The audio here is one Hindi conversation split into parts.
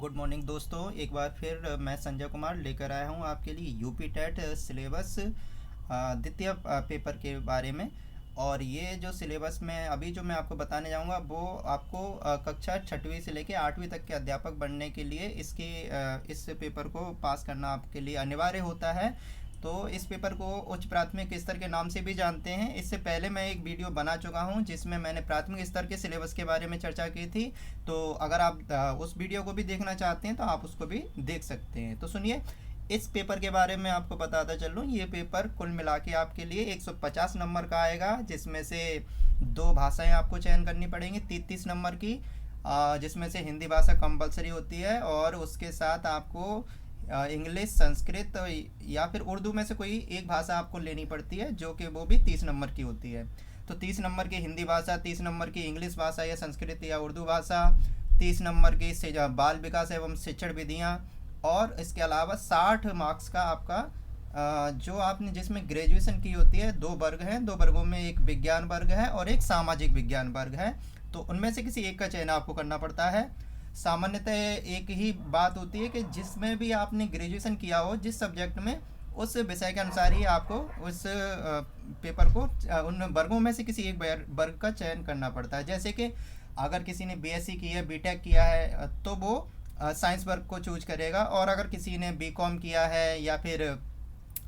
गुड मॉर्निंग दोस्तों। एक बार फिर मैं संजय कुमार लेकर आया हूँ आपके लिए यूपी टेट सिलेबस द्वितीय पेपर के बारे में। और ये जो सिलेबस में अभी जो मैं आपको बताने जाऊँगा वो आपको कक्षा छठवीं से लेकर आठवीं तक के अध्यापक बनने के लिए इस पेपर को पास करना आपके लिए अनिवार्य होता है। तो इस पेपर को उच्च प्राथमिक स्तर के नाम से भी जानते हैं। इससे पहले मैं एक वीडियो बना चुका हूं जिसमें मैंने प्राथमिक स्तर के सिलेबस के बारे में चर्चा की थी। तो अगर आप उस वीडियो को भी देखना चाहते हैं तो आप उसको भी देख सकते हैं। तो सुनिए, इस पेपर के बारे में आपको बताता चलूँ। ये पेपर कुल मिला के आपके लिए 150 नंबर का आएगा, जिसमें से दो भाषाएं आपको चयन करनी पड़ेंगी 30-30 नंबर की, जिसमें से हिंदी भाषा कंपलसरी होती है और उसके साथ आपको इंग्लिश, संस्कृत या फिर उर्दू में से कोई एक भाषा आपको लेनी पड़ती है, जो कि वो भी 30 नंबर की होती है। तो 30 नंबर की हिंदी भाषा, 30 नंबर की इंग्लिश भाषा या संस्कृत या उर्दू भाषा, 30 नंबर की बाल विकास एवं शिक्षण विधियाँ, और इसके अलावा 60 मार्क्स का आपका जो आपने जिसमें ग्रेजुएशन की होती है, दो वर्ग हैं। दो वर्गों में एक विज्ञान वर्ग है और एक सामाजिक विज्ञान वर्ग है। तो उनमें से किसी एक का चयन आपको करना पड़ता है। सामान्यतः एक ही बात होती है कि जिसमें भी आपने ग्रेजुएशन किया हो, जिस सब्जेक्ट में, उस विषय के अनुसार ही आपको उस पेपर को उन वर्गों में से किसी एक वर्ग का चयन करना पड़ता है। जैसे कि अगर किसी ने बीएससी की है, बीटेक किया है, तो वो साइंस वर्ग को चूज करेगा। और अगर किसी ने बीकॉम किया है या फिर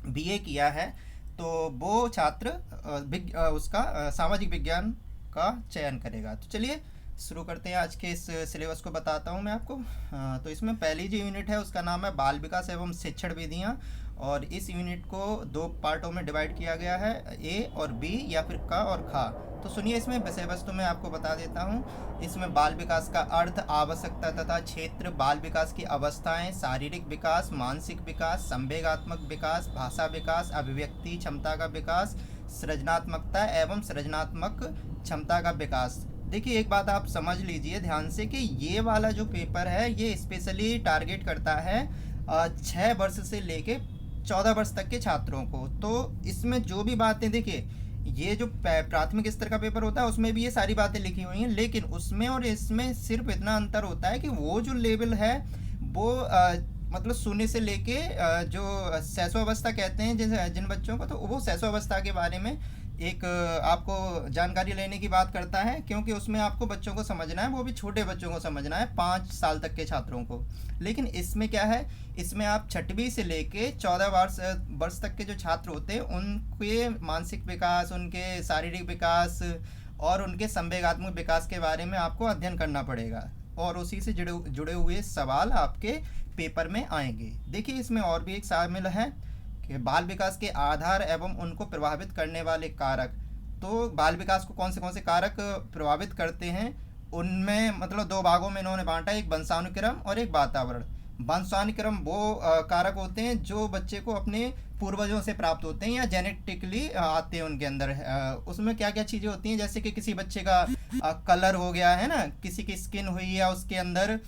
बीए किया है, तो वो छात्र उसका सामाजिक विज्ञान का चयन करेगा। तो चलिए शुरू करते हैं। आज के इस सिलेबस को बताता हूं मैं आपको। तो इसमें पहली जो यूनिट है उसका नाम है बाल विकास एवं शिक्षण विधियां, और इस यूनिट को दो पार्टों में डिवाइड किया गया है, ए और बी या फिर क और खा। तो सुनिए, इसमें विषय वस्तु मैं आपको बता देता हूं। इसमें बाल विकास का अर्थ, आवश्यकता तथा क्षेत्र, बाल विकास की अवस्थाएं, शारीरिक विकास, मानसिक विकास, संवेगात्मक विकास, भाषा विकास, अभिव्यक्ति क्षमता का विकास, सृजनात्मकता एवं सृजनात्मक क्षमता का विकास। देखिए, एक बात आप समझ लीजिए ध्यान से कि ये वाला जो पेपर है ये स्पेशली टारगेट करता है 6 वर्ष से लेके 14 वर्ष तक के छात्रों को। तो इसमें जो भी बातें, देखिए, ये जो प्राथमिक स्तर का पेपर होता है उसमें भी ये सारी बातें लिखी हुई हैं, लेकिन उसमें और इसमें सिर्फ इतना अंतर होता है कि वो जो लेवल है वो मतलब शून्य से लेके जो शैशवावस्था कहते हैं जिन बच्चों को, तो वो शैशवावस्था के बारे में एक आपको जानकारी लेने की बात करता है, क्योंकि उसमें आपको बच्चों को समझना है, वो भी छोटे बच्चों को समझना है, 5 साल तक के छात्रों को। लेकिन इसमें क्या है, इसमें आप छठवीं से लेके 14 वर्ष तक के जो छात्र होते हैं उनके मानसिक विकास, उनके शारीरिक विकास और उनके संवेगात्मक विकास के बारे में आपको अध्ययन करना पड़ेगा, और उसी से जुड़े हुए सवाल आपके पेपर में आएंगे। देखिए, इसमें और भी एक शामिल है कि बाल विकास के आधार एवं उनको प्रभावित करने वाले कारक। तो बाल विकास को कौन से कारक प्रभावित करते हैं, उनमें मतलब दो भागों में इन्होंने बांटा, एक वंशानुक्रम और एक वातावरण। वंशानुक्रम वो कारक होते हैं जो बच्चे को अपने पूर्वजों से प्राप्त होते हैं या जेनेटिकली आते हैं उनके अंदर। उसमें क्या क्या चीज़ें होती हैं, जैसे कि किसी बच्चे का कलर हो गया है ना, किसी की स्किन हुई या उसके अंदर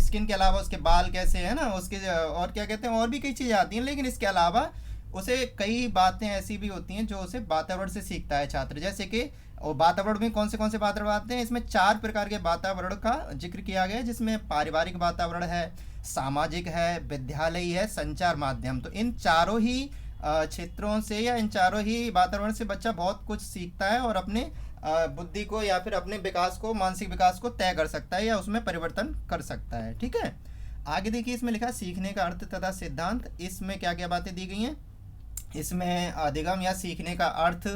स्किन के अलावा उसके बाल कैसे है ना, उसके और क्या कहते हैं, और भी कई चीज़ें आती हैं। लेकिन इसके अलावा उसे कई बातें ऐसी भी होती हैं जो उसे वातावरण से सीखता है छात्र। जैसे कि और वातावरण में कौन से वातावरण आते हैं, इसमें 4 प्रकार के वातावरण का जिक्र किया गया है, जिसमें पारिवारिक वातावरण है, सामाजिक है, विद्यालयी है, संचार माध्यम। तो इन चारों ही क्षेत्रों से या इन चारों ही वातावरण से बच्चा बहुत कुछ सीखता है और अपने बुद्धि को या फिर अपने विकास को, मानसिक विकास को तय कर सकता है या उसमें परिवर्तन कर सकता है। ठीक है, आगे देखिए, इसमें लिखा सीखने का अर्थ तथा सिद्धांत। इसमें क्या क्या बातें दी गई हैं, इसमें अधिगम या सीखने का अर्थ,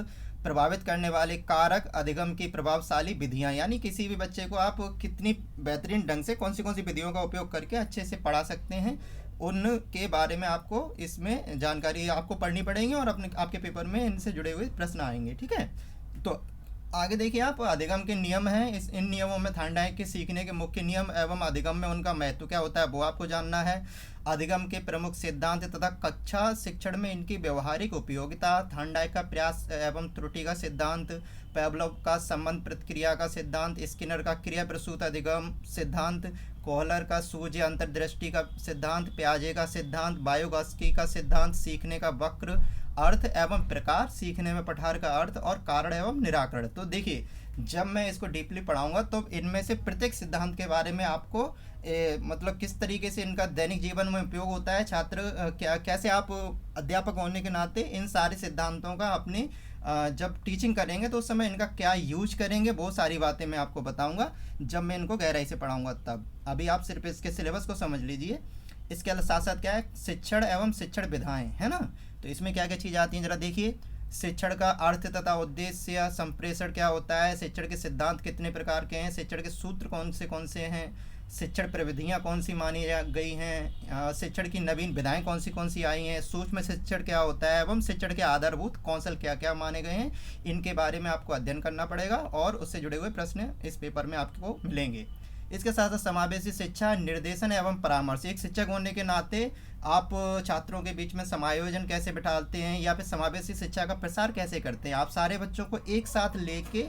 प्रभावित करने वाले कारक, अधिगम की प्रभावशाली विधियां, यानी किसी भी बच्चे को आप कितनी बेहतरीन ढंग से कौन सी विधियों का उपयोग करके अच्छे से पढ़ा सकते हैं, उनके बारे में आपको इसमें जानकारी आपको पढ़नी पड़ेगी और आपके पेपर में इनसे जुड़े हुए प्रश्न आएंगे। ठीक है, तो आगे देखिए आप, अधिगम के नियम हैं। इन नियमों में थार्नडाइक के सीखने के मुख्य नियम एवं अधिगम में उनका महत्व क्या होता है वो आपको जानना है। अधिगम के प्रमुख सिद्धांत तथा कक्षा शिक्षण में इनकी व्यवहारिक उपयोगिता, थार्नडाइक का प्रयास एवं त्रुटि का सिद्धांत, पेवलोव का संबंध प्रतिक्रिया का सिद्धांत, स्किनर का क्रिया प्रसूत अधिगम सिद्धांत, कोहलर का सूझ अंतर्दृष्टि का सिद्धांत, प्याजे का सिद्धांत, बायोगास्की का सिद्धांत, सीखने का वक्र, अर्थ एवं प्रकार, सीखने में पठार का अर्थ और कारण एवं निराकरण। तो देखिए, जब मैं इसको डीपली पढ़ाऊंगा तो इनमें से प्रत्येक सिद्धांत के बारे में आपको मतलब किस तरीके से इनका दैनिक जीवन में उपयोग होता है, छात्र क्या कैसे आप अध्यापक होने के नाते इन सारे सिद्धांतों का अपनी जब टीचिंग करेंगे तो उस समय इनका क्या यूज करेंगे, बहुत सारी बातें मैं आपको बताऊंगा जब मैं इनको गहराई से पढ़ाऊंगा। तब अभी आप सिर्फ इसके सिलेबस को समझ लीजिए। इसके साथ साथ क्या है, शिक्षण एवं शिक्षण विधाएं, है ना। तो इसमें क्या क्या चीज़ें आती हैं जरा देखिए। शिक्षण का अर्थ तथा उद्देश्य या संप्रेषण क्या होता है, शिक्षण के सिद्धांत कितने प्रकार के हैं, शिक्षण के सूत्र कौन से हैं, शिक्षण प्रविधियाँ कौन सी मानी गई हैं, शिक्षण की नवीन विधाएं कौन सी आई हैं, सूक्ष्म शिक्षण क्या होता है एवं शिक्षण के आधारभूत कौशल क्या क्या माने गए हैं, इनके बारे में आपको अध्ययन करना पड़ेगा और उससे जुड़े हुए प्रश्न इस पेपर में आपको मिलेंगे। इसके साथ साथ समावेशी शिक्षा, निर्देशन एवं परामर्श। एक शिक्षक होने के नाते आप छात्रों के बीच में समायोजन कैसे बिठाते हैं या फिर समावेशी शिक्षा का प्रसार कैसे करते हैं, आप सारे बच्चों को एक साथ लेके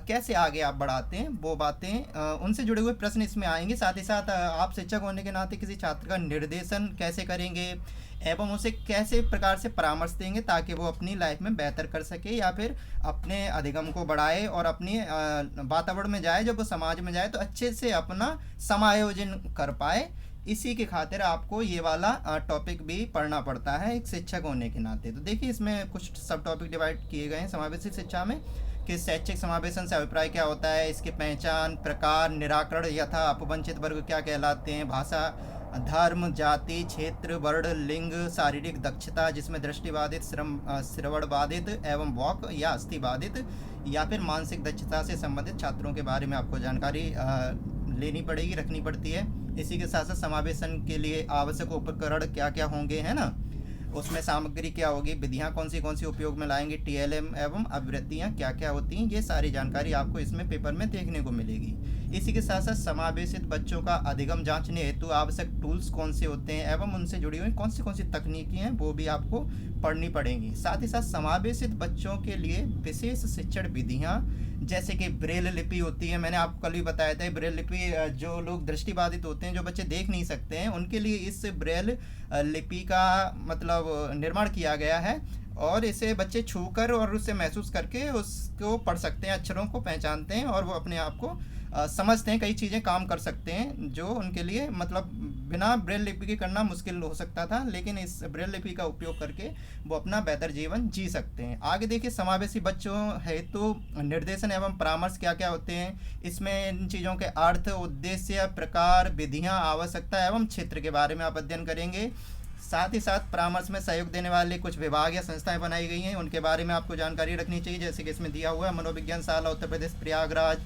कैसे आगे आप बढ़ाते हैं, वो बातें उनसे जुड़े हुए प्रश्न इसमें आएंगे। साथ ही साथ आप शिक्षक होने के नाते किसी छात्र का निर्देशन कैसे करेंगे एवं उसे कैसे प्रकार से परामर्श देंगे ताकि वो अपनी लाइफ में बेहतर कर सके या फिर अपने अधिगम को बढ़ाए और अपनी वातावरण में जाए, जब वो समाज में जाए तो अच्छे से अपना समायोजन कर पाए। इसी के खातिर आपको ये वाला टॉपिक भी पढ़ना पड़ता है एक शिक्षक होने के नाते। तो देखिए इसमें कुछ सब टॉपिक डिवाइड किए गए हैं समावेशी शिक्षा में कि शैक्षिक समावेशन से अभिप्राय क्या होता है, इसकी पहचान, प्रकार, निराकरण यथा अपवंचित वर्ग क्या कहलाते हैं, भाषा, धर्म, जाति, क्षेत्र, वर्ण, लिंग, शारीरिक दक्षता जिसमें दृष्टिबाधित, श्रवण बाधित एवं वॉक या अस्थिबाधित या फिर मानसिक दक्षता से संबंधित छात्रों के बारे में आपको जानकारी लेनी पड़ेगी, रखनी पड़ती है। इसी के साथ साथ समावेशन के लिए आवश्यक उपकरण क्या क्या होंगे, है ना, उसमें सामग्री क्या होगी, विधियाँ कौन सी उपयोग में लाएंगे, टीएलएम एवं अभिवृत्तियाँ क्या क्या होती हैं, ये सारी जानकारी आपको इसमें पेपर में देखने को मिलेगी। इसी के साथ साथ समावेशित बच्चों का अधिगम जांचने हेतु आवश्यक टूल्स कौन से होते हैं एवं उनसे जुड़ी हुई कौन सी तकनीकी हैं वो भी आपको पढ़नी पड़ेंगी। साथ ही साथ समावेशित बच्चों के लिए विशेष शिक्षण विधियाँ जैसे कि ब्रेल लिपि होती है, मैंने आपको कल भी बताया था। ब्रेल लिपि जो लोग दृष्टिबाधित होते हैं, जो बच्चे देख नहीं सकते हैं, उनके लिए इस ब्रेल लिपि का मतलब निर्माण किया गया है और इसे बच्चे छूकर और उससे महसूस करके उसको पढ़ सकते हैं, अक्षरों को पहचानते हैं और वो अपने आप को समझते हैं, कई चीज़ें काम कर सकते हैं जो उनके लिए मतलब बिना ब्रेल लिपि के करना मुश्किल हो सकता था, लेकिन इस ब्रेल लिपि का उपयोग करके वो अपना बेहतर जीवन जी सकते हैं। आगे देखिए समावेशी बच्चों हेतु निर्देशन एवं परामर्श क्या क्या होते हैं, इसमें इन चीज़ों के अर्थ, उद्देश्य, प्रकार, विधियाँ, आवश्यकता एवं क्षेत्र के बारे में आप अध्ययन करेंगे। साथ ही साथ परामर्श में सहयोग देने वाले कुछ विभाग या संस्थाएं बनाई गई हैं, उनके बारे में आपको जानकारी रखनी चाहिए, जैसे कि इसमें दिया हुआ है मनोविज्ञान शाला उत्तर प्रदेश प्रयागराज,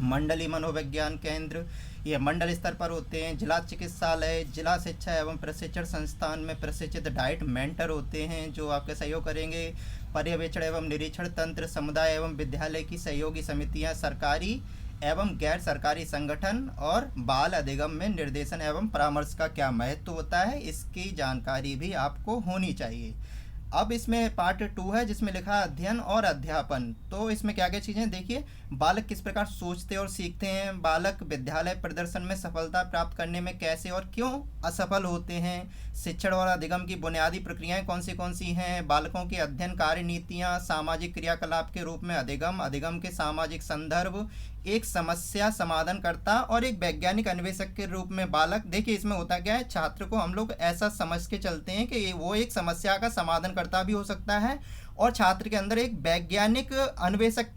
मंडली मनोविज्ञान केंद्र, ये मंडल स्तर पर होते हैं, जिला चिकित्सालय, जिला शिक्षा एवं प्रशिक्षण संस्थान में प्रशिक्षित डाइट मेंटर होते हैं जो आपके सहयोग करेंगे, पर्यवेक्षण एवं निरीक्षण तंत्र, समुदाय एवं विद्यालय की सहयोगी समितियां, सरकारी एवं गैर सरकारी संगठन और बाल अधिगम में निर्देशन एवं परामर्श का क्या महत्व होता है, इसकी जानकारी भी आपको होनी चाहिए। अब इसमें पार्ट 2 है जिसमें लिखा है अध्ययन और अध्यापन। तो इसमें क्या क्या चीज़ें देखिए, बालक किस प्रकार सोचते और सीखते हैं, बालक विद्यालय प्रदर्शन में सफलता प्राप्त करने में कैसे और क्यों असफल होते हैं, शिक्षण और अधिगम की बुनियादी प्रक्रियाएं कौन सी हैं, बालकों की अध्ययन कार्य नीतियाँ, सामाजिक क्रियाकलाप के रूप में अधिगम के सामाजिक संदर्भ, एक समस्या समाधान करता और एक वैज्ञानिक अन्वेषक के रूप में बालक। देखिए इसमें होता क्या है, छात्र को हम लोग ऐसा समझ के चलते हैं कि वो एक समस्या का समाधान करता भी हो सकता है और छात्र के अंदर एक वैज्ञानिक अन्वेषक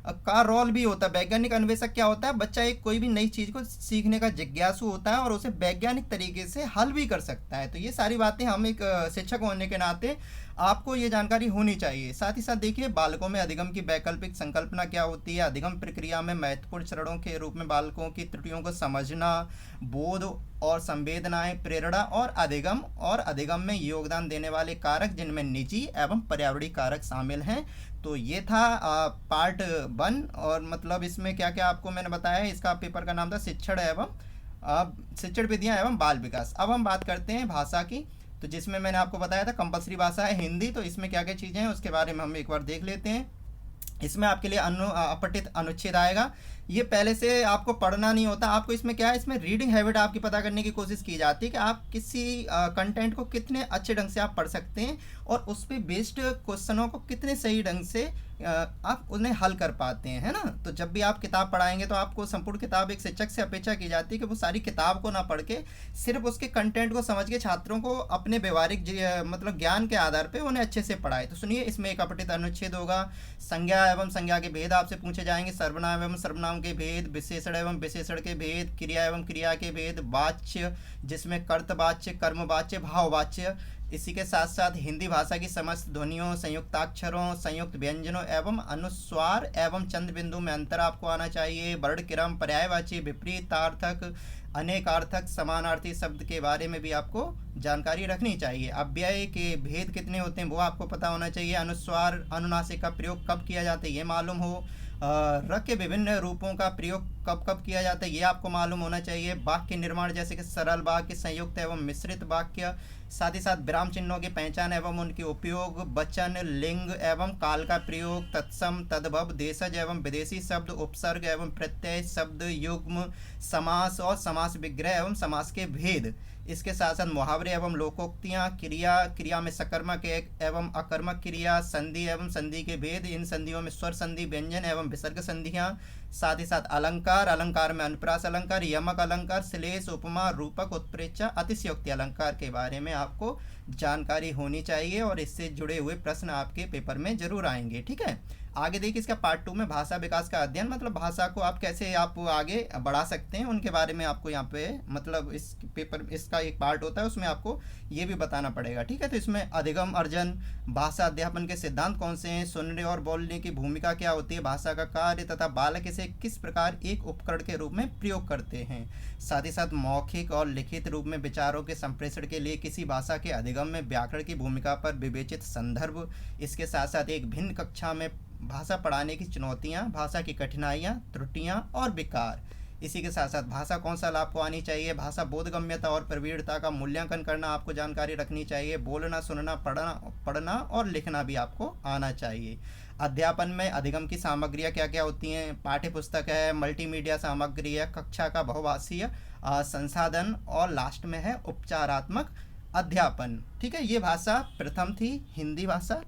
का रोल भी होता है। वैज्ञानिक अन्वेषक क्या होता है, बच्चा एक कोई भी नई चीज़ को सीखने का जिज्ञासु होता है और उसे वैज्ञानिक तरीके से हल भी कर सकता है। तो ये सारी बातें हम एक शिक्षक होने के नाते आपको ये जानकारी होनी चाहिए। साथ ही साथ देखिए बालकों में अधिगम की वैकल्पिक संकल्पना क्या होती है, अधिगम प्रक्रिया में महत्वपूर्ण चरणों के रूप में बालकों की त्रुटियों को समझना, बोध और संवेदनाएं, प्रेरणा और अधिगम में योगदान देने वाले कारक जिनमें निजी एवं पर्यावरणीय कारक शामिल हैं। तो ये था पार्ट 1 और मतलब इसमें क्या क्या आपको मैंने बताया है। इसका पेपर का नाम था शिक्षण विधियाँ एवं बाल विकास। अब हम बात करते हैं भाषा की, तो जिसमें मैंने आपको बताया था कंपलसरी भाषा है हिंदी। तो इसमें क्या क्या चीज़ें हैं उसके बारे में हम एक बार देख लेते हैं। इसमें आपके लिए अपठित अनुच्छेद आएगा, ये पहले से आपको पढ़ना नहीं होता, आपको इसमें क्या है, इसमें रीडिंग हैबिट आपकी पता करने की कोशिश की जाती है कि आप किसी कंटेंट को कितने अच्छे ढंग से आप पढ़ सकते हैं और उस पर बेस्ड क्वेश्चनों को कितने सही ढंग से आप उन्हें हल कर पाते हैं, है ना। तो जब भी आप किताब पढ़ाएंगे तो आपको संपूर्ण किताब, एक शिक्षक से अपेक्षा की जाती है कि वो सारी किताब को ना पढ़ के सिर्फ उसके कंटेंट को समझ के छात्रों को अपने व्यवहारिक मतलब ज्ञान के आधार पे उन्हें अच्छे से पढ़ाए। तो सुनिए, इसमें एक अपठित अनुच्छेद होगा। संज्ञा एवं संज्ञा के भेद आपसे पूछे जाएंगे, सर्वनाम एवं सर्वनाम के भेद, विशेषण एवं विशेषण के भेद, क्रिया एवं क्रिया के भेद, वाच्य जिसमें कर्तवाच्य, कर्मवाच्य, भाववाच्य। इसी के साथ साथ हिंदी भाषा की समस्त ध्वनियों, संयुक्ताक्षरों, संयुक्त व्यंजनों एवं अनुस्वार एवं चंद्र बिंदु में अंतर आपको आना चाहिए। वर्ण क्रम, पर्यायवाची, विपरीतार्थक, अनेकार्थक, समानार्थी शब्द के बारे में भी आपको जानकारी रखनी चाहिए। अव्यय के भेद कितने होते हैं वो आपको पता होना चाहिए। अनुस्वार, अनुनासिक का प्रयोग कब किया जाता है ये मालूम हो। र के विभिन्न रूपों का प्रयोग कब कब किया जाता है ये आपको मालूम होना चाहिए। वाक्य निर्माण जैसे कि सरल वाक्य, संयुक्त एवं मिश्रित वाक्य, साथ ही साथ विराम चिन्हों की पहचान एवं उनके उपयोग, वचन, लिंग एवं काल का प्रयोग, तत्सम, तद्भव, देशज एवं विदेशी शब्द, उपसर्ग एवं प्रत्यय शब्द, युग्म, समास और समास विग्रह एवं समास के भेद। इसके साथ साथ मुहावरे एवं लोकोक्तियाँ, क्रिया, क्रिया में सकर्मक एवं अकर्मक क्रिया, संधि एवं संधि के भेद, इन संधियों में स्वर संधि, व्यंजन एवं विसर्ग संधियाँ, साथ ही साथ अलंकार, अलंकार में अनुप्रास अलंकार, यमक अलंकार, श्लेष, उपमा, रूपक, उत्प्रेक्षा, अतिशयोक्ति अलंकार के बारे में आपको जानकारी होनी चाहिए और इससे जुड़े हुए प्रश्न आपके पेपर में जरूर आएंगे। ठीक है, आगे देखिए इसका पार्ट 2 में भाषा विकास का अध्ययन, मतलब भाषा को आप कैसे आप आगे बढ़ा सकते हैं उनके बारे में आपको यहाँ पे मतलब इस पेपर इसका एक पार्ट होता है उसमें आपको ये भी बताना पड़ेगा। ठीक है, तो इसमें अधिगम अर्जन, भाषा अध्यापन के सिद्धांत कौन से हैं, सुनने और बोलने की भूमिका क्या होती है, भाषा का कार्य तथा बालक इसे किस प्रकार एक उपकरण के रूप में प्रयोग करते हैं। साथ ही साथ मौखिक और लिखित रूप में विचारों के संप्रेषण के लिए किसी भाषा के अधिगम में व्याकरण की भूमिका पर विवेचित संदर्भ। इसके साथ साथ एक भिन्न कक्षा में भाषा पढ़ाने की चुनौतियाँ, भाषा की कठिनाइयाँ, त्रुटियाँ और विकार। इसी के साथ साथ भाषा कौन सा लाभ को आनी चाहिए, भाषा बोधगम्यता और प्रवीणता का मूल्यांकन करना आपको जानकारी रखनी चाहिए। बोलना, सुनना, पढ़ना और लिखना भी आपको आना चाहिए। अध्यापन में अधिगम की सामग्रियाँ क्या क्या होती हैं, पाठ्य पुस्तक है, मल्टीमीडिया सामग्री है, कक्षा का बहुभाषीय संसाधन और लास्ट में है उपचारात्मक अध्यापन। ठीक है, ये भाषा प्रथम थी हिंदी भाषा।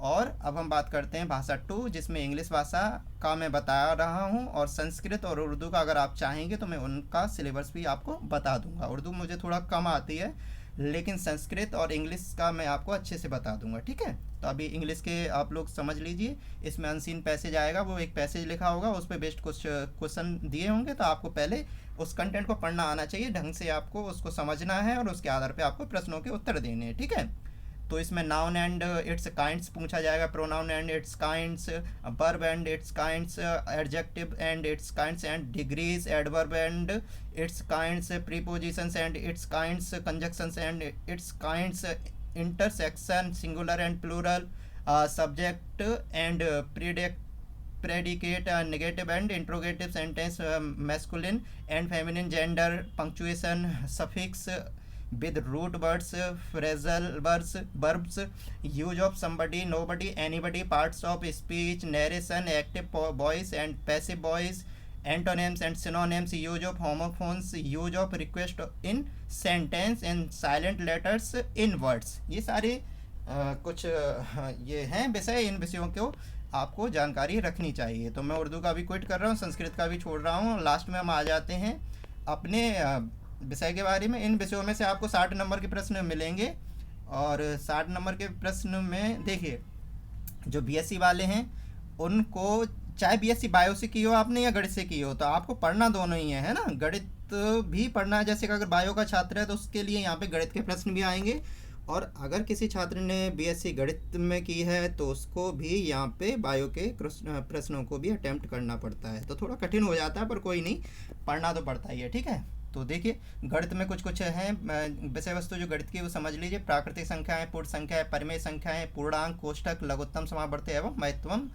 और अब हम बात करते हैं भाषा 2 जिसमें इंग्लिश भाषा का मैं बता रहा हूँ और संस्कृत और उर्दू का अगर आप चाहेंगे तो मैं उनका सिलेबस भी आपको बता दूंगा। उर्दू मुझे थोड़ा कम आती है लेकिन संस्कृत और इंग्लिश का मैं आपको अच्छे से बता दूंगा। ठीक है, तो अभी इंग्लिश के आप लोग समझ लीजिए। इसमें अनसीन पैसेज आएगा, वो एक पैसेज लिखा होगा, उस पर बेस्ड कुछ क्वेश्चन दिए होंगे, तो आपको पहले उस कंटेंट को पढ़ना आना चाहिए, ढंग से आपको उसको समझना है और उसके आधार पर आपको प्रश्नों के उत्तर देने हैं। ठीक है, तो इसमें नाउन एंड इट्स काइंड्स पूछा जाएगा, pronoun and its kinds, verb and its kinds, adjective and its kinds and degrees, adverb and its kinds, prepositions and its kinds, conjunctions and its kinds, intersection, singular and plural, subject and predicate, negative and interrogative sentence, masculine and feminine gender, punctuation, suffix with root words, phrasal verbs, use of somebody, nobody, anybody, parts of speech, narration, active voice and passive voice, antonyms and synonyms, use of homophones, use of request in sentence and silent letters in words। ये सारे कुछ ये हैं विषय, इन विषयों को आपको जानकारी रखनी चाहिए। तो मैं उर्दू का भी क्विट कर रहा हूँ, संस्कृत का भी छोड़ रहा हूँ। लास्ट में हम आ जाते हैं अपने विषय के बारे में। इन विषयों में से आपको 60 नंबर के प्रश्न मिलेंगे और 60 नंबर के प्रश्न में देखिए जो बीएससी वाले हैं उनको चाहे बीएससी बायो से की हो आपने या गणित से की हो तो आपको पढ़ना दोनों ही है ना। गणित भी पढ़ना है, जैसे कि अगर बायो का छात्र है तो उसके लिए यहाँ पे गणित के प्रश्न भी आएंगे, और अगर किसी छात्र ने बीएससी गणित में की है तो उसको भी यहाँ पे बायो के प्रश्नों को भी अटेम्प्ट करना पड़ता है। तो थोड़ा कठिन हो जाता है पर कोई नहीं, पढ़ना तो पड़ता ही है। ठीक है, तो देखिए गणित में कुछ कुछ हैं विषय वस्तु जो गणित की वो समझ लीजिए। प्राकृतिक संख्याएं, पूर्ण संख्याएं, परिमेय संख्याएं, पूर्णांक, कोष्ठक, लघुत्तम समावर्ती एवं महत्तम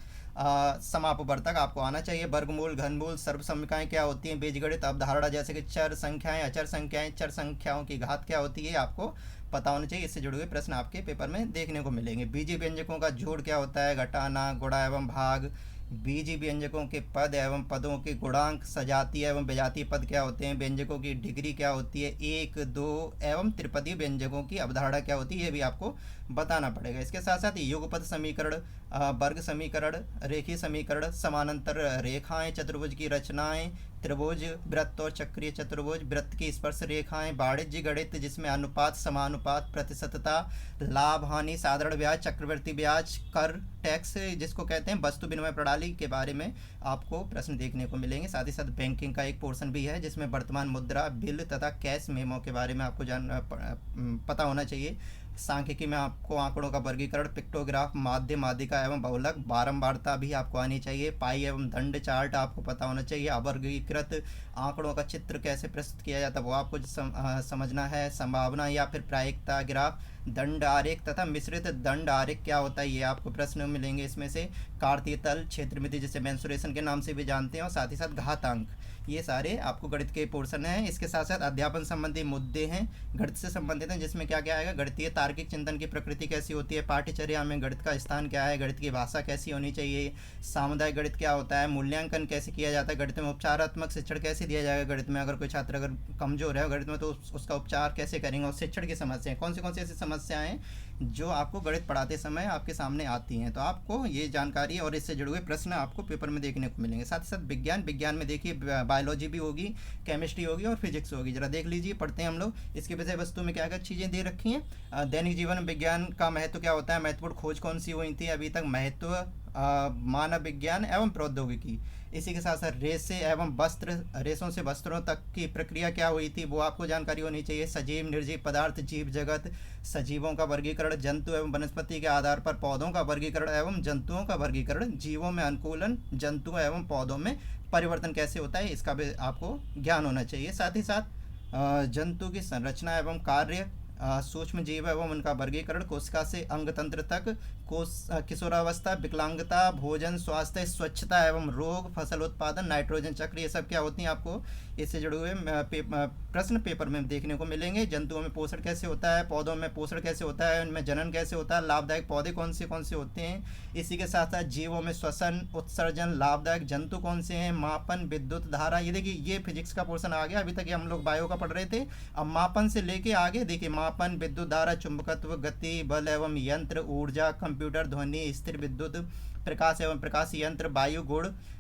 समापवर्तक आपको आना चाहिए। वर्गमूल, घनमूल, सर्वसम्मिकाएं क्या होती हैं, बीजगणित, अवधारणा जैसे कि चर संख्याएं, अचर संख्याएं, चर संख्याओं की घात क्या होती है आपको पता होना चाहिए। इससे जुड़े हुए प्रश्न आपके पेपर में देखने को मिलेंगे। बीजीय व्यंजकों का जोड़ क्या होता है, घटाना, गुणा एवं भाग, बीजी व्यंजकों के पद एवं पदों के गुणांक, सजातीय एवं विजातीय पद क्या होते हैं, व्यंजकों की डिग्री क्या होती है, एक दो एवं त्रिपदी व्यंजकों की अवधारणा क्या होती है, ये भी आपको बताना पड़ेगा। इसके साथ साथ युगपद समीकरण, वर्ग समीकरण, रेखीय समीकरण, समानांतर रेखाएं, चतुर्भुज की रचनाएं, त्रिभुज, वृत्त और चक्रीय चतुर्भुज, वृत्त की स्पर्श रेखाएं, वाणिज्य गणित जिसमें अनुपात, समानुपात, प्रतिशतता, लाभ हानि, साधारण ब्याज, चक्रवृद्धि ब्याज, कर, टैक्स जिसको कहते हैं, वस्तु विनिमय प्रणाली के बारे में आपको प्रश्न देखने को मिलेंगे। साथ ही साथ बैंकिंग का एक पोर्शन भी है जिसमें वर्तमान मुद्रा, बिल तथा कैश मेमो के बारे में आपको पता होना चाहिए। सांख्यिकी में आपको आंकड़ों का वर्गीकरण, पिक्टोग्राफ, माध्य, माध्यिका एवं बहुलक, बारंबारता भी आपको आनी चाहिए। पाई एवं दंड चार्ट आपको पता होना चाहिए। अवर्गीकृत आंकड़ों का चित्र कैसे प्रस्तुत किया जाता है वो आपको समझना है। संभावना या फिर प्रायिकता ग्राफ, दंड आरेख तथा मिश्रित दंड आरेख क्या होता है ये आपको प्रश्न मिलेंगे इसमें से। कार्तीय तल, क्षेत्रमिति जिसे मेंसुरेशन के नाम से भी जानते हैं, और साथ ही साथ घातांक, ये सारे आपको गणित के पोर्शन हैं। इसके साथ साथ अध्यापन संबंधी मुद्दे हैं गणित से संबंधित हैं, जिसमें क्या क्या आएगा, गणितीय तार्किक चिंतन की प्रकृति कैसी होती है, पाठ्यचर्या में गणित का स्थान क्या है, गणित की भाषा कैसी होनी चाहिए, सामुदायिक गणित क्या होता है, मूल्यांकन कैसे किया जाता है गणित में, उपचारात्मक शिक्षण कैसे दिया जाएगा गणित में, अगर कोई छात्र अगर कमजोर है गणित में तो उसका उपचार कैसे करेंगे, और शिक्षण की समस्याएं कौन सी ऐसी समस्याएं जो आपको गणित पढ़ाते समय आपके सामने आती हैं, तो आपको ये जानकारी और इससे जुड़े हुए प्रश्न आपको पेपर में देखने को मिलेंगे। साथ ही साथ विज्ञान में देखिए बायोलॉजी भी होगी, केमिस्ट्री होगी और फिजिक्स होगी। जरा देख लीजिए, पढ़ते हैं हम लोग। इसके विषय वस्तु में क्या क्या चीज़ें दे रखी हैं। दैनिक जीवन में विज्ञान का महत्व क्या होता है, महत्वपूर्ण खोज कौन सी हुई थी अभी तक, महत्व मानव विज्ञान एवं प्रौद्योगिकी। इसी के साथ साथ रेशों से वस्त्रों तक की प्रक्रिया क्या हुई थी वो आपको जानकारी होनी चाहिए। सजीव निर्जीव पदार्थ, जीव जगत, सजीवों का वर्गीकरण, जंतु एवं वनस्पति के आधार पर पौधों का वर्गीकरण एवं जंतुओं का वर्गीकरण, जीवों में अनुकूलन, जंतुओं एवं पौधों में परिवर्तन कैसे होता है इसका भी आपको ज्ञान होना चाहिए। साथ ही साथ जंतु की संरचना एवं कार्य, सूक्ष्म जीव एवं उनका वर्गीकरण, कोशिका से अंग तंत्र तक, किशोरावस्था, विकलांगता, भोजन, स्वास्थ्य, स्वच्छता एवं रोग, फसल उत्पादन, नाइट्रोजन चक्र, ये सब क्या होती हैं आपको इससे जुड़े हुए प्रश्न पेपर में देखने को मिलेंगे। जंतुओं में पोषण कैसे होता है, पौधों में पोषण कैसे होता है, उनमें जनन कैसे होता है, लाभदायक पौधे कौन से होते हैं। इसी के साथ साथ जीवों में श्वसन, उत्सर्जन, लाभदायक जंतु कौन से हैं, मापन, विद्युत धारा। ये देखिए ये फिजिक्स का पोर्शन आ गया, अभी तक ये हम लोग बायो का पढ़ रहे थे। अब मापन से लेके आगे देखिए मापन, विद्युत धारा, चुंबकत्व, गति, बल एवं यंत्र, ऊर्जा, कंप्यूटर, ध्वनि, स्थिर विद्युत, प्रकाश एवं प्रकाश यंत्र,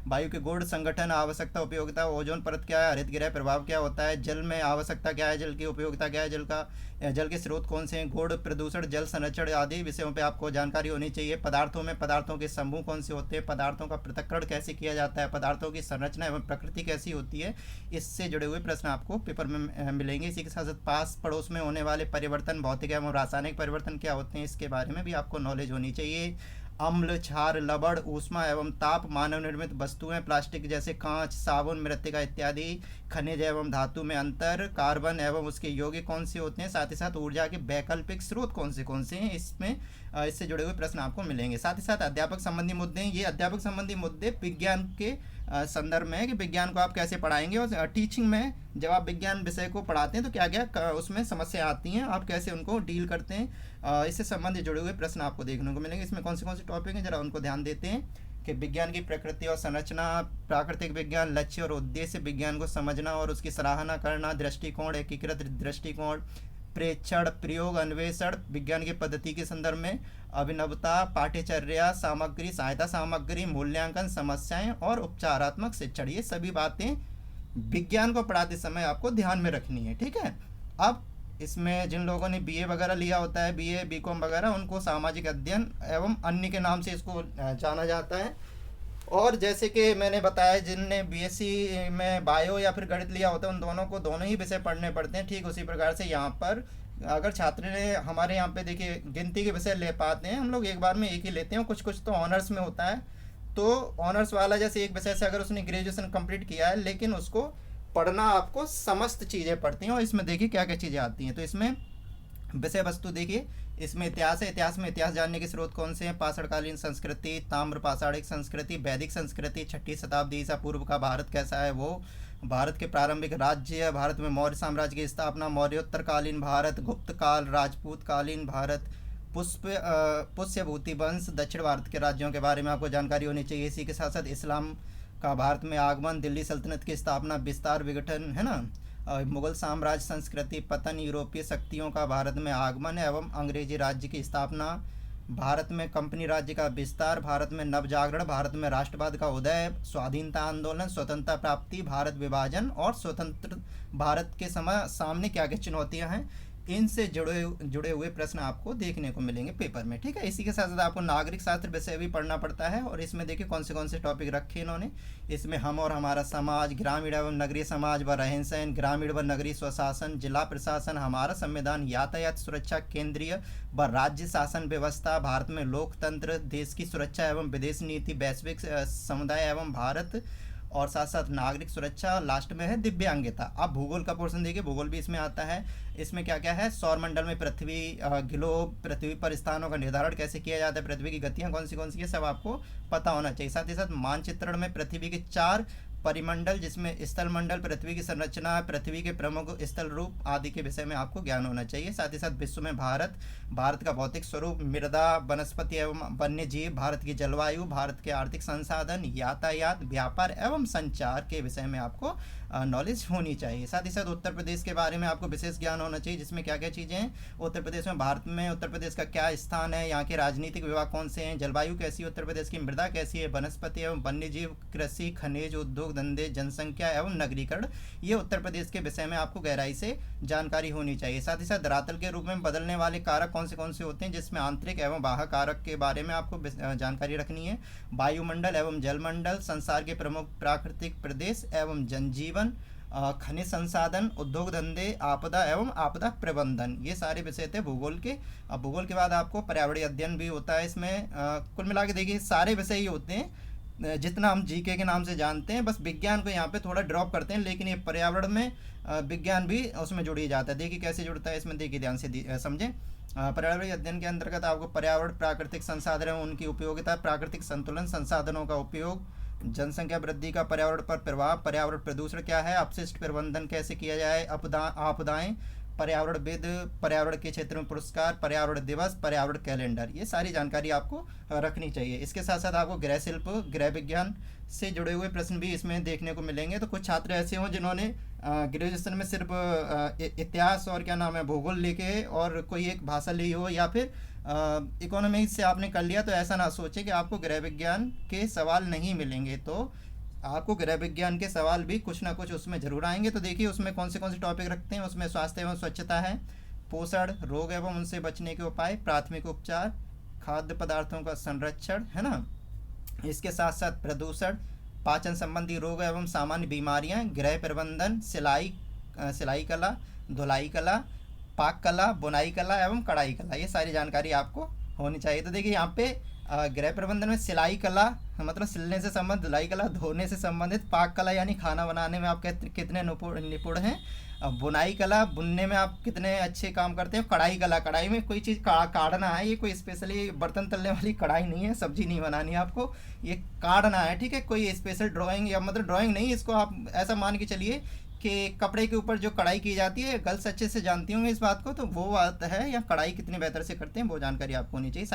वायु के गुण, संगठन, आवश्यकता, उपयोगिता, ओजोन परत क्या है, हरित गृह प्रभाव क्या होता है, जल में आवश्यकता क्या है, जल की उपयोगिता क्या है, जल के स्रोत कौन से हैं, गुण, प्रदूषण, जल संरक्षण आदि विषयों पे आपको जानकारी होनी चाहिए। पदार्थों के समूह कौन से होते हैं, पदार्थों का पृथक्करण कैसे किया जाता है, पदार्थों की संरचना एवं प्रकृति कैसी होती है, इससे जुड़े हुए प्रश्न आपको पेपर में मिलेंगे। इसी के साथ साथ पास पड़ोस में होने वाले परिवर्तन, भौतिक एवं रासायनिक परिवर्तन क्या होते हैं, इसके बारे में भी आपको नॉलेज होनी चाहिए। अम्ल, क्षार, लवण, ऊष्मा एवं ताप, मानव निर्मित वस्तुएं, प्लास्टिक जैसे कांच, साबुन, मृत्तिका इत्यादि, खनिज एवं धातु में अंतर, कार्बन एवं उसके यौगिक कौन से होते हैं, साथ ही साथ से के वैकल्पिक स्रोत कौन से हैं, इसमें इससे जुड़े हुए प्रश्न आपको मिलेंगे। साथ ही साथ अध्यापक संबंधी मुद्दे, ये अध्यापक संबंधी मुद्दे विज्ञान के संदर्भ में है कि विज्ञान को आप कैसे पढ़ाएंगे, और टीचिंग में जब आप विज्ञान विषय को पढ़ाते हैं तो क्या क्या उसमें समस्या आती हैं, आप कैसे उनको डील करते हैं, इससे संबंधित जुड़े हुए प्रश्न आपको देखने को मिलेंगे। इसमें कौन से टॉपिक हैं जरा उनको ध्यान देते हैं कि विज्ञान की प्रकृति और संरचना, प्राकृतिक विज्ञान, लक्ष्य और उद्देश्य, विज्ञान को समझना और उसकी सराहना करना, दृष्टिकोण, एकीकृत दृष्टिकोण, प्रेक्षण, प्रयोग, अन्वेषण, विज्ञान की पद्धति के संदर्भ में, अभिनवता, पाठ्यचर्या, सामग्री, सहायता सामग्री, मूल्यांकन, समस्याएं और उपचारात्मक शिक्षण, ये सभी बातें विज्ञान को पढ़ाते समय आपको ध्यान में रखनी है। ठीक है। अब इसमें जिन लोगों ने बीए वगैरह लिया होता है, बीए बीकॉम वगैरह, उनको सामाजिक अध्ययन एवं अन्य के नाम से इसको जाना जाता है। और जैसे कि मैंने बताया जिनने बीएससी में बायो या फिर गणित लिया होता है उन दोनों को दोनों ही विषय पढ़ने पड़ते हैं। ठीक उसी प्रकार से यहाँ पर अगर छात्र ने हमारे यहाँ पे देखिए गिनती के विषय ले पाते हैं, हम लोग एक बार में एक ही लेते हैं, कुछ तो ऑनर्स में होता है। तो ऑनर्स वाला जैसे एक विषय से अगर उसने ग्रेजुएशन कंप्लीट किया है, लेकिन उसको पढ़ना आपको समस्त चीज़ें पढ़ती हैं, और इसमें देखिए क्या क्या चीज़ें आती हैं। तो इसमें विषय वस्तु देखिए, इसमें इतिहास है, इतिहास में इतिहास जानने के स्रोत कौन से हैं, पाषाणकालीन संस्कृति, ताम्र पाषाणिक संस्कृति, वैदिक संस्कृति, 6ठी शताब्दी ईसा पूर्व का भारत कैसा है वो, भारत के प्रारंभिक राज्य, भारत में मौर्य साम्राज्य की स्थापना, मौर्योत्तरकालीन भारत, गुप्त काल, राजपूत कालीन भारत, पुष्यभूति वंश, दक्षिण भारत के राज्यों के बारे में आपको जानकारी होनी चाहिए। इसी के साथ साथ इस्लाम का भारत में आगमन, दिल्ली सल्तनत की स्थापना, विस्तार, विघटन, है ना, मुगल साम्राज्य संस्कृति पतन, यूरोपीय शक्तियों का भारत में आगमन एवं अंग्रेजी राज्य की स्थापना, भारत में कंपनी राज्य का विस्तार, भारत में नवजागरण, भारत में राष्ट्रवाद का उदय, स्वाधीनता आंदोलन, स्वतंत्रता प्राप्ति, भारत विभाजन और स्वतंत्र भारत के समय सामने क्या क्या चुनौतियां हैं, इनसे जुड़े हुए प्रश्न आपको देखने को मिलेंगे पेपर में। ठीक है, इसी के साथ साथ आपको नागरिक शास्त्र विषय भी पढ़ना पड़ता है, और इसमें देखिए कौन से टॉपिक रखे इन्होंने। इसमें हम और हमारा समाज, ग्रामीण एवं नगरीय समाज व रहन सहन, ग्रामीण व नगरीय स्वशासन, जिला प्रशासन, हमारा संविधान, यातायात सुरक्षा, केंद्रीय व राज्य शासन व्यवस्था, भारत में लोकतंत्र, देश की सुरक्षा एवं विदेश नीति, वैश्विक समुदाय एवं भारत, और साथ साथ नागरिक सुरक्षा, लास्ट में है दिव्यांगता। अब भूगोल का पोर्शन देखिए, भूगोल भी इसमें आता है। इसमें क्या क्या है, सौर मंडल में पृथ्वी, ग्लोब, पृथ्वी पर स्थानों का निर्धारण कैसे किया जाता है, पृथ्वी की गतियां कौन सी है, सब आपको पता होना चाहिए। साथ ही साथ मानचित्रण में पृथ्वी के 4 परिमंडल, जिसमें स्थल मंडल, पृथ्वी की संरचना, पृथ्वी के प्रमुख स्थल रूप आदि के विषय में आपको ज्ञान होना चाहिए। साथ ही साथ विश्व में भारत का भौतिक स्वरूप, मृदा, वनस्पति एवं वन्य जीव, भारत की जलवायु, भारत के आर्थिक संसाधन, यातायात, व्यापार एवं संचार के विषय में आपको नॉलेज होनी चाहिए। साथ ही साथ उत्तर प्रदेश के बारे में आपको विशेष ज्ञान होना चाहिए, जिसमें क्या क्या चीज़ें हैं उत्तर प्रदेश में, भारत में उत्तर प्रदेश का क्या स्थान है, यहाँ के राजनीतिक विभाग कौन से हैं, जलवायु कैसी है उत्तर प्रदेश की, मृदा कैसी है, वनस्पति एवं वन्य जीव, कृषि, खनिज, उद्योग धंधे, जनसंख्या एवं नगरीकरण, ये उत्तर प्रदेश के विषय में आपको गहराई से जानकारी होनी चाहिए। साथ ही साथ धरातल के रूप में बदलने वाले कारक कौन से होते हैं, जिसमें आंतरिक एवं बाह्य कारक के बारे में आपको जानकारी रखनी है। वायुमंडल एवं जलमंडल, संसार के प्रमुख प्राकृतिक प्रदेश एवं जनजीवन, खनिज संसाधन, उद्योग धंधे, आपदा एवं आपदा प्रबंधन, ये सारे विषय थे भूगोल के। अब भूगोल के बाद आपको पर्यावरणीय अध्ययन भी होता है इसमें। कुल मिला के देखिए सारे विषय ही होते हैं जितना हम जीके के नाम से जानते हैं, बस विज्ञान को यहाँ पे थोड़ा ड्रॉप करते हैं, लेकिन ये पर्यावरण में विज्ञान भी उसमें जुड़ ही जाता है। देखिए कैसे जुड़ता है इसमें, देखिए ध्यान से समझें। पर्यावरणीय अध्ययन के अंतर्गत आपको पर्यावरण, प्राकृतिक संसाधन एवं उनकी उपयोगिता, प्राकृतिक संतुलन, संसाधनों का उपयोग, जनसंख्या वृद्धि का पर्यावरण पर प्रभाव, पर्यावरण प्रदूषण क्या है, अपशिष्ट प्रबंधन कैसे किया जाए, आपदाएं, पर्यावरणविद, पर्यावरण के क्षेत्र में पुरस्कार, पर्यावरण दिवस, पर्यावरण कैलेंडर, ये सारी जानकारी आपको रखनी चाहिए। इसके साथ साथ आपको गृह शिल्प, गृह विज्ञान से जुड़े हुए प्रश्न भी इसमें देखने को मिलेंगे। तो कुछ छात्र ऐसे हों जिन्होंने ग्रेजुएशन में सिर्फ इतिहास और क्या नाम है भूगोल लेके और कोई एक भाषा ली हो, या फिर इकोनॉमिक्स से आपने कर लिया, तो ऐसा ना सोचे कि आपको गृह विज्ञान के सवाल नहीं मिलेंगे। तो आपको गृह विज्ञान के सवाल भी कुछ ना कुछ उसमें जरूर आएंगे। तो देखिए उसमें कौन से टॉपिक रखते हैं, उसमें स्वास्थ्य एवं स्वच्छता है, पोषण, रोग एवं उनसे बचने के उपाय, प्राथमिक उपचार, खाद्य पदार्थों का संरक्षण, है ना, इसके साथ साथ प्रदूषण, पाचन संबंधी रोग एवं सामान्य बीमारियां, गृह प्रबंधन, सिलाई कला, धुलाई कला, पाक कला, बुनाई कला एवं कढ़ाई कला, ये सारी जानकारी आपको होनी चाहिए। तो देखिए यहाँ पे गृह प्रबंधन में सिलाई कला मतलब सिलने से संबंधित, धुलाई कला धोने से संबंधित, पाक कला यानी खाना बनाने में आप कितने निपुण हैं, बुनाई कला बुनने में आप कितने अच्छे काम करते हैं, कढ़ाई कला कढ़ाई में कोई चीज़ काटना है, ये कोई स्पेशली बर्तन तलने वाली कढ़ाई नहीं है, सब्जी नहीं बनानी है आपको, ये काटना है, ठीक है। कोई स्पेशल ड्राइंग या मतलब ड्राइंग नहीं, इसको आप ऐसा मान के चलिए कि कपड़े के ऊपर जो कढ़ाई की जाती है, गर्ल्स अच्छे से जानती होंगे इस बात को, तो वो बात है, या कढ़ाई कितनी बेहतर से करते हैं वो जानकारी आपको होनी चाहिए।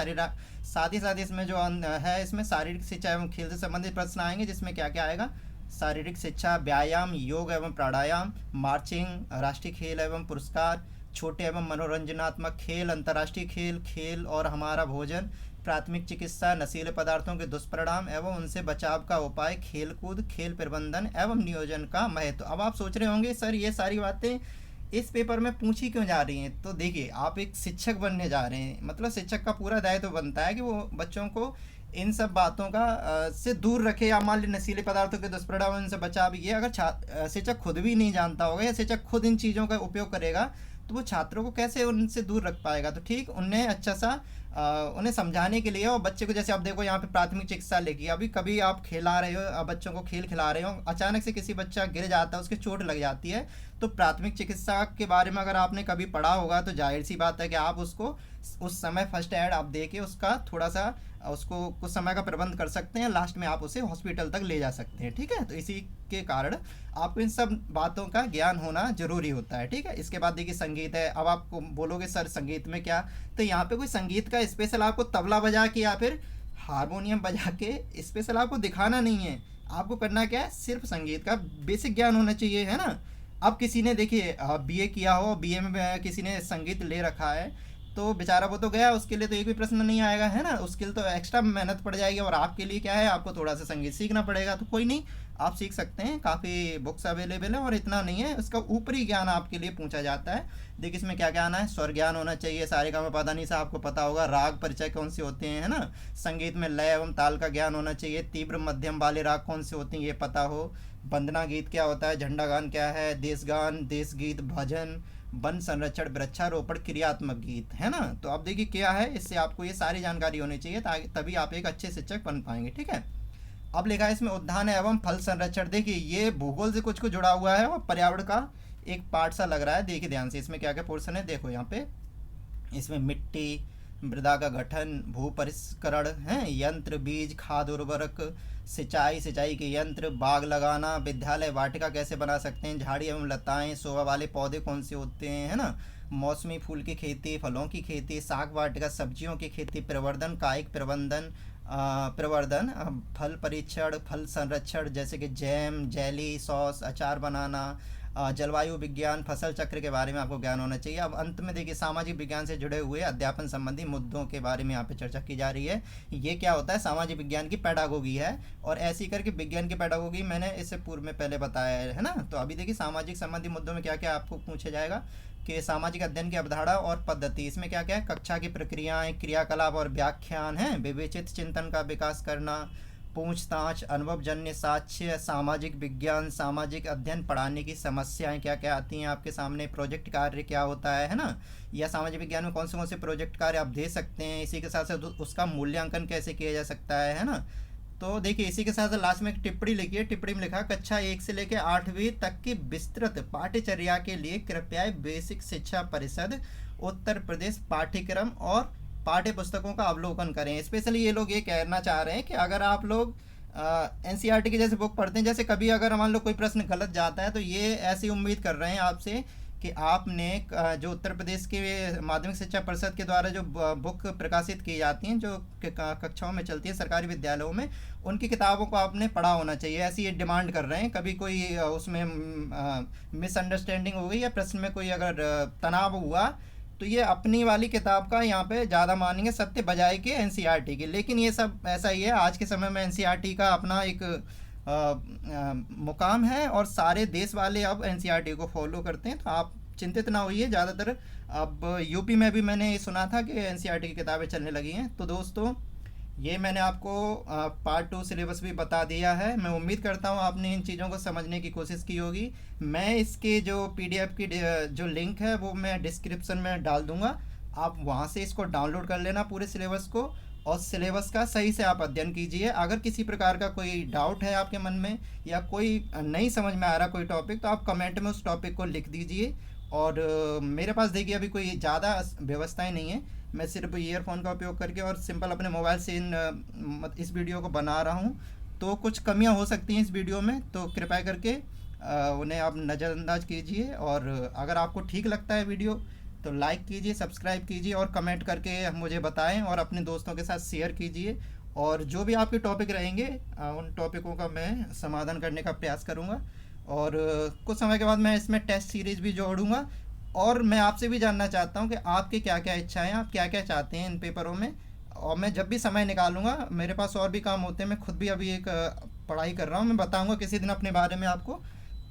साथ ही साथ इसमें जो है, इसमें शारीरिक शिक्षा एवं खेल से संबंधित प्रश्न आएंगे, जिसमें क्या क्या आएगा, शारीरिक शिक्षा, व्यायाम, योग एवं प्राणायाम, मार्चिंग, राष्ट्रीय खेल एवं पुरस्कार, छोटे एवं मनोरंजनात्मक खेल, अंतर्राष्ट्रीय खेल और हमारा भोजन, प्राथमिक चिकित्सा, नशीले पदार्थों के दुष्परिणाम एवं उनसे बचाव का उपाय, खेलकूद, खेल प्रबंधन एवं नियोजन का महत्व। अब आप सोच रहे होंगे सर ये सारी बातें इस पेपर में पूछी क्यों जा रही हैं, तो देखिए आप एक शिक्षक बनने जा रहे हैं, मतलब शिक्षक का पूरा दायित्व तो बनता है कि वो बच्चों को इन सब बातों का से दूर रखे, या मान लीजिए नशीले पदार्थों के दुष्परिणाम इनसे बचाव। ये अगर शिक्षक खुद भी नहीं जानता होगा, या शिक्षक खुद इन चीज़ों का उपयोग करेगा, तो वो छात्रों को कैसे उनसे दूर रख पाएगा। तो ठीक उन्हें अच्छा सा उन्हें समझाने के लिए, और बच्चे को जैसे आप देखो यहाँ पे प्राथमिक चिकित्सा लेगी, अभी कभी आप खिला रहे हो, बच्चों को खेल खिला रहे हो, अचानक से किसी बच्चा गिर जाता है, उसके चोट लग जाती है, तो प्राथमिक चिकित्सा के बारे में अगर आपने कभी पढ़ा होगा तो जाहिर सी बात है कि आप उसको उस समय फर्स्ट एड आप दे के उसका थोड़ा सा उसको कुछ समय का प्रबंध कर सकते हैं, लास्ट में आप उसे हॉस्पिटल तक ले जा सकते हैं, ठीक है। तो इसी के कारण आपको इन सब बातों का ज्ञान होना जरूरी होता है, ठीक है। इसके बाद देखिए संगीत संगीत है। अब आप बोलोगे सर संगीत में क्या, तो यहाँ पे कोई संगीत का स्पेशल आपको तबला बजा के या फिर हारमोनियम बजा के स्पेशल आपको दिखाना नहीं है। आपको करना क्या है, सिर्फ संगीत का बेसिक ज्ञान होना चाहिए, है ना। अब किसी ने देखिए बीए किया हो, बीए में किसी ने संगीत ले रखा है, तो बेचारा वो तो गया, उसके लिए तो एक भी प्रश्न नहीं आएगा, है ना। उसके लिए तो एक्स्ट्रा मेहनत पड़ जाएगी, और आपके लिए क्या है, आपको थोड़ा सा संगीत सीखना पड़ेगा। तो कोई नहीं, आप सीख सकते हैं, काफ़ी बुक्स अवेलेबल है, और इतना नहीं है, इसका ऊपरी ज्ञान आपके लिए पूछा जाता है। देखिए इसमें क्या क्या आना है, स्वर ज्ञान होना चाहिए, सारे का मैं पता नहीं सा आपको पता होगा, राग परिचय कौन से होते हैं, है ना। संगीत में लय एवं ताल का ज्ञान होना चाहिए, तीव्र मध्यम वाले राग कौन से होते हैं ये पता हो, वंदना गीत क्या होता है, झंडा गान क्या है, देश गान, देश गीत, भजन, वन संरक्षण, वृक्षारोपण, क्रियात्मक गीत, है ना। तो अब देखिए क्या है, इससे आपको ये सारी जानकारी होनी चाहिए, ताकि तभी आप एक अच्छे शिक्षक बन पाएंगे, ठीक है। अब लिखा है इसमें उद्यान एवं फल संरक्षण। देखिए ये भूगोल से कुछ कुछ जुड़ा हुआ है, और पर्यावरण का एक पार्ट सा लग रहा है। देखिए ध्यान से इसमें क्या क्या पोर्शन है, देखो यहाँ पे इसमें मिट्टी, मृदा का गठन, भू परिष्करण है, यंत्र, बीज, खाद, उर्वरक, सिंचाई के यंत्र, बाग लगाना, विद्यालय वाटिका कैसे बना सकते हैं, झाड़ी एवं लताएं, शोभा वाले पौधे कौन से होते हैं, है ना, मौसमी फूल की खेती, फलों की खेती, साग वाटिका, सब्जियों की खेती, प्रवर्धन, कायिक प्रबंधन, फल परीक्षण, फल संरक्षण जैसे कि जैम, जेली, सॉस, अचार बनाना, जलवायु विज्ञान, फसल चक्र के बारे में आपको ज्ञान होना चाहिए। अब अंत में देखिए सामाजिक विज्ञान से जुड़े हुए अध्यापन संबंधी मुद्दों के बारे में यहाँ पे चर्चा की जा रही है। ये क्या होता है, सामाजिक विज्ञान की पेडागोगी है, और ऐसी करके विज्ञान की पेडागोगी मैंने इससे पूर्व में पहले बताया है ना। तो अभी देखिए सामाजिक संबंधी मुद्दों में क्या क्या आपको पूछा जाएगा कि सामाजिक अध्ययन की अवधारणा और पद्धति, इसमें क्या क्या है, कक्षा की प्रक्रियाएं, क्रियाकलाप और व्याख्यान है, विवेचित चिंतन का विकास करना, पूछताछ, अनुभवजन्य साक्ष्य, सामाजिक विज्ञान, सामाजिक अध्ययन, पढ़ाने की समस्याएं क्या क्या आती हैं आपके सामने, प्रोजेक्ट कार्य क्या होता है ना, या सामाजिक विज्ञान में कौन से प्रोजेक्ट कार्य आप दे सकते हैं, इसी के साथ साथ उसका मूल्यांकन कैसे किया जा सकता है ना। तो देखिए इसी के साथ लास्ट में एक टिप्पणी लिखी है, टिप्पणी में लिखा, कक्षा 1 से लेकर 8वीं तक की विस्तृत पाठ्यचर्या के लिए कृपया बेसिक शिक्षा परिषद उत्तर प्रदेश पाठ्यक्रम और पाठ्य पुस्तकों का अवलोकन करें। स्पेशली ये लोग ये कहना चाह रहे हैं कि अगर आप लोग एनसीईआरटी की जैसे बुक पढ़ते हैं, जैसे कभी अगर मान लो कोई प्रश्न गलत जाता है, तो ये ऐसी उम्मीद कर रहे हैं आपसे कि आपने जो उत्तर प्रदेश के माध्यमिक शिक्षा परिषद के द्वारा जो बुक प्रकाशित की जाती हैं, जो कक्षाओं में चलती है सरकारी विद्यालयों में, उनकी किताबों को आपने पढ़ा होना चाहिए, ऐसी ये डिमांड कर रहे हैं। कभी कोई उसमें मिसअंडरस्टैंडिंग हो गई या प्रश्न में कोई अगर तनाव हुआ, तो ये अपनी वाली किताब का यहाँ पे ज़्यादा मानेंगे सत्य बजाय के एनसीईआरटी के। लेकिन ये सब ऐसा ही है, आज के समय में एनसीईआरटी का अपना एक मुकाम है, और सारे देश वाले अब एनसीईआरटी को फॉलो करते हैं, तो आप चिंतित ना होइए। ज़्यादातर अब यूपी में भी मैंने सुना था कि एनसीईआरटी की किताबें चलने लगी हैं। तो दोस्तों ये मैंने आपको पार्ट 2 सिलेबस भी बता दिया है। मैं उम्मीद करता हूँ आपने इन चीज़ों को समझने की कोशिश की होगी। मैं इसके जो पीडीएफ की जो लिंक है वो मैं डिस्क्रिप्शन में डाल दूँगा, आप वहाँ से इसको डाउनलोड कर लेना पूरे सिलेबस को, और सिलेबस का सही से आप अध्ययन कीजिए। अगर किसी प्रकार का कोई डाउट है आपके मन में, या कोई नहीं समझ में आ रहा कोई टॉपिक, तो आप कमेंट में उस टॉपिक को लिख दीजिए। और मेरे पास देखिए अभी कोई ज़्यादा व्यवस्थाएं नहीं है, मैं सिर्फ ईयरफोन का उपयोग करके और सिंपल अपने मोबाइल से इस वीडियो को बना रहा हूँ। तो कुछ कमियां हो सकती हैं इस वीडियो में, तो कृपया करके उन्हें आप नज़रअंदाज कीजिए। और अगर आपको ठीक लगता है वीडियो तो लाइक कीजिए, सब्सक्राइब कीजिए, और कमेंट करके मुझे बताएं, और अपने दोस्तों के साथ शेयर कीजिए। और जो भी आपके टॉपिक रहेंगे उन टॉपिकों का मैं समाधान करने का प्रयास करूँगा। और कुछ समय के बाद मैं इसमें टेस्ट सीरीज़ भी जोड़ूंगा। और मैं आपसे भी जानना चाहता हूं कि आपकी क्या क्या इच्छाएं हैं, आप क्या क्या चाहते हैं इन पेपरों में। और मैं जब भी समय निकालूंगा, मेरे पास और भी काम होते हैं, मैं खुद भी अभी एक पढ़ाई कर रहा हूं, मैं बताऊंगा किसी दिन अपने बारे में आपको।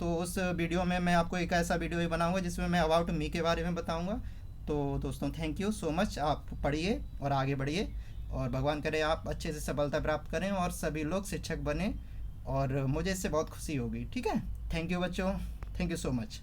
तो उस वीडियो में मैं आपको एक ऐसा वीडियो ही बनाऊंगा जिसमें मैं अबाउट मी के बारे में बताऊंगा। तो दोस्तों थैंक यू सो मच, आप पढ़िए और आगे बढ़िए, और भगवान करे आप अच्छे से सफलता प्राप्त करें और सभी लोग शिक्षक बने, और मुझे इससे बहुत खुशी होगी। ठीक है, थैंक यू बच्चों, थैंक यू सो मच।